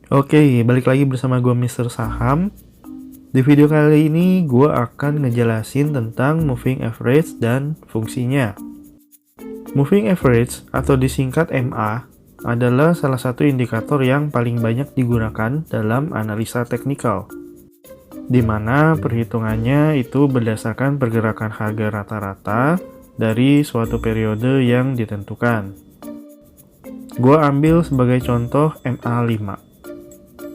Oke, balik lagi bersama gue Mr. Saham. Di video kali ini gue akan ngejelasin tentang moving average dan fungsinya. Moving average atau disingkat MA adalah salah satu indikator yang paling banyak digunakan dalam analisa teknikal, di mana perhitungannya itu berdasarkan pergerakan harga rata-rata dari suatu periode yang ditentukan. Gue ambil sebagai contoh MA5.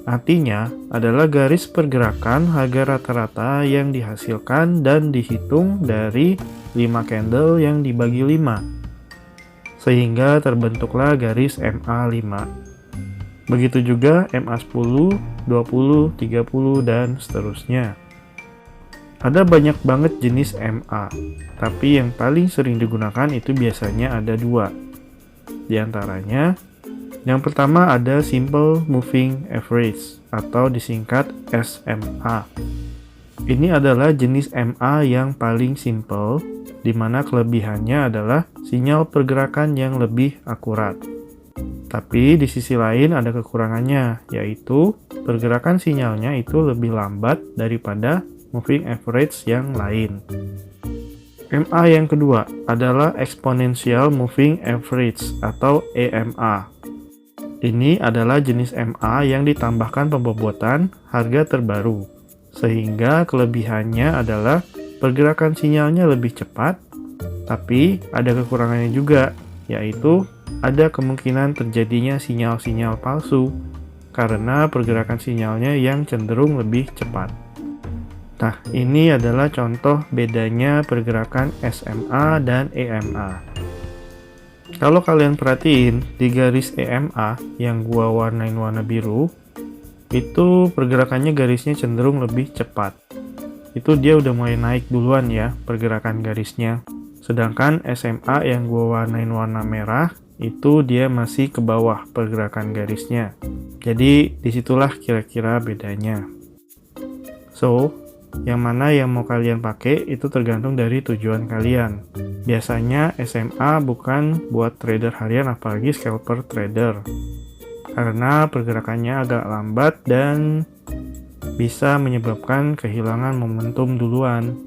Artinya adalah garis pergerakan harga rata-rata yang dihasilkan dan dihitung dari 5 candle yang dibagi 5. Sehingga terbentuklah garis MA5. Begitu juga MA10, 20, 30, dan seterusnya. Ada banyak banget jenis MA, tapi yang paling sering digunakan itu biasanya ada 2. Di antaranya, yang pertama ada Simple Moving Average atau disingkat SMA. Ini adalah jenis MA yang paling simple, di mana kelebihannya adalah sinyal pergerakan yang lebih akurat. Tapi di sisi lain ada kekurangannya, yaitu pergerakan sinyalnya itu lebih lambat daripada moving average yang lain. MA yang kedua adalah Exponential Moving Average atau EMA. Ini adalah jenis MA yang ditambahkan pembobotan harga terbaru, sehingga kelebihannya adalah pergerakan sinyalnya lebih cepat, tapi ada kekurangannya juga, yaitu ada kemungkinan terjadinya sinyal-sinyal palsu, karena pergerakan sinyalnya yang cenderung lebih cepat. Nah, ini adalah contoh bedanya pergerakan SMA dan EMA. Kalau kalian perhatiin di garis EMA yang gua warnain warna biru, itu pergerakannya garisnya cenderung lebih cepat. Itu dia udah mulai naik duluan ya pergerakan garisnya. Sedangkan SMA yang gua warnain warna merah, itu dia masih ke bawah pergerakan garisnya. Jadi disitulah kira-kira bedanya. So, yang mana yang mau kalian pakai itu tergantung dari tujuan kalian. Biasanya SMA bukan buat trader harian apalagi scalper trader, karena pergerakannya agak lambat dan bisa menyebabkan kehilangan momentum duluan.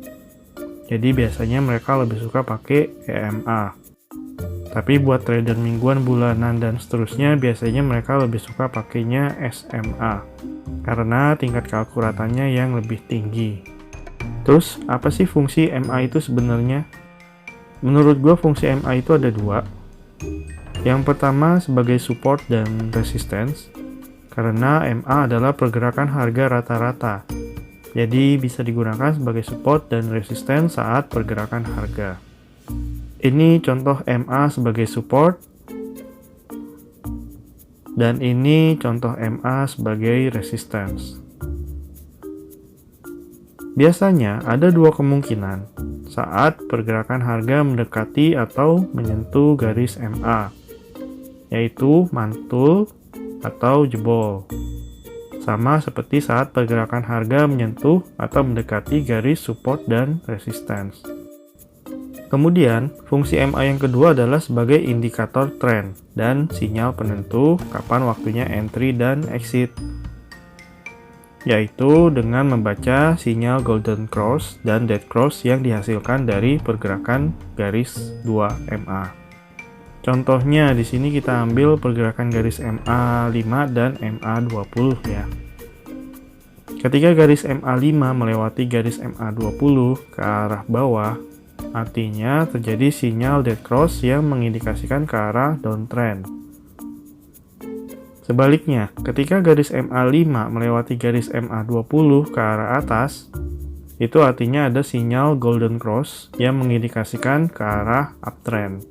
Jadi biasanya mereka lebih suka pakai EMA. Tapi buat trader mingguan, bulanan, dan seterusnya biasanya mereka lebih suka pakainya SMA karena tingkat keakuratannya yang lebih tinggi. Terus, apa sih fungsi MA itu sebenarnya? Menurut gue fungsi MA itu ada 2. Yang pertama sebagai support dan resistance, karena MA adalah pergerakan harga rata-rata. Jadi bisa digunakan sebagai support dan resistance saat pergerakan harga. Ini contoh MA sebagai support, dan ini contoh MA sebagai resistance. Biasanya ada 2 kemungkinan saat pergerakan harga mendekati atau menyentuh garis MA, yaitu mantul atau jebol. Sama seperti saat pergerakan harga menyentuh atau mendekati garis support dan resistance. Kemudian, fungsi MA yang kedua adalah sebagai indikator tren dan sinyal penentu kapan waktunya entry dan exit, yaitu dengan membaca sinyal golden cross dan dead cross yang dihasilkan dari pergerakan garis 2 MA. Contohnya di sini kita ambil pergerakan garis MA5 dan MA20 ya. Ketika garis MA5 melewati garis MA20 ke arah bawah, artinya terjadi sinyal dead cross yang mengindikasikan ke arah downtrend. Sebaliknya, ketika garis MA5 melewati garis MA20 ke arah atas, itu artinya ada sinyal golden cross yang mengindikasikan ke arah uptrend.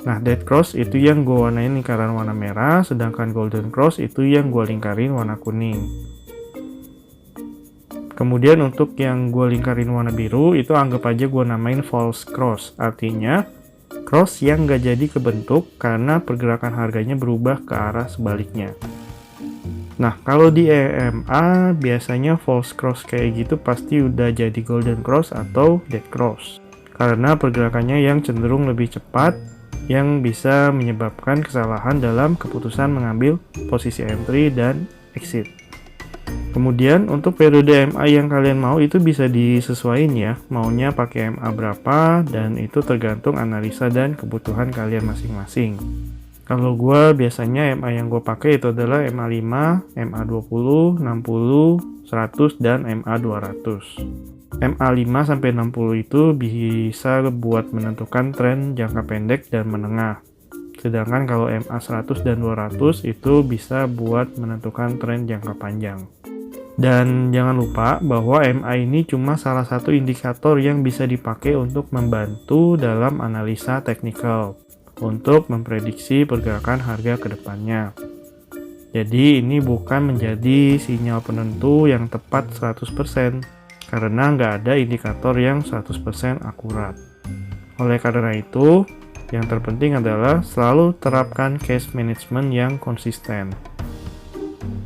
Nah, dead cross itu yang gue warnain lingkaran warna merah, sedangkan golden cross itu yang gue lingkarin warna kuning. Kemudian untuk yang gue lingkarin warna biru, itu anggap aja gue namain false cross, artinya cross yang nggak jadi kebentuk karena pergerakan harganya berubah ke arah sebaliknya. Nah, kalau di EMA biasanya false cross kayak gitu pasti udah jadi golden cross atau dead cross, karena pergerakannya yang cenderung lebih cepat yang bisa menyebabkan kesalahan dalam keputusan mengambil posisi entry dan exit. Kemudian untuk periode MA yang kalian mau itu bisa disesuaikan ya, maunya pakai MA berapa, dan itu tergantung analisa dan kebutuhan kalian masing-masing. Kalau gue biasanya MA yang gue pakai itu adalah MA 5, MA 20, 60, 100, dan MA 200. MA 5 sampai 60 itu bisa buat menentukan tren jangka pendek dan menengah. Sedangkan kalau MA 100 dan 200 itu bisa buat menentukan tren jangka panjang. Dan jangan lupa bahwa MA ini cuma salah satu indikator yang bisa dipakai untuk membantu dalam analisa teknikal untuk memprediksi pergerakan harga ke depannya. Jadi ini bukan menjadi sinyal penentu yang tepat 100% karena nggak ada indikator yang 100% akurat. Oleh karena itu, yang terpenting adalah selalu terapkan cash management yang konsisten.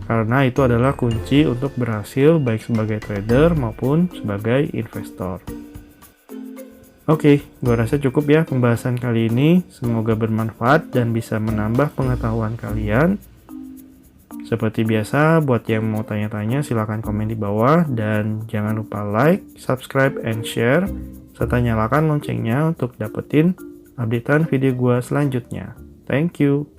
Karena itu adalah kunci untuk berhasil baik sebagai trader maupun sebagai investor. Oke, gue rasa cukup ya pembahasan kali ini. Semoga bermanfaat dan bisa menambah pengetahuan kalian. Seperti biasa, buat yang mau tanya-tanya silahkan komen di bawah. Dan jangan lupa like, subscribe, and share. Serta nyalakan loncengnya untuk dapetin updatean video gue selanjutnya. Thank you.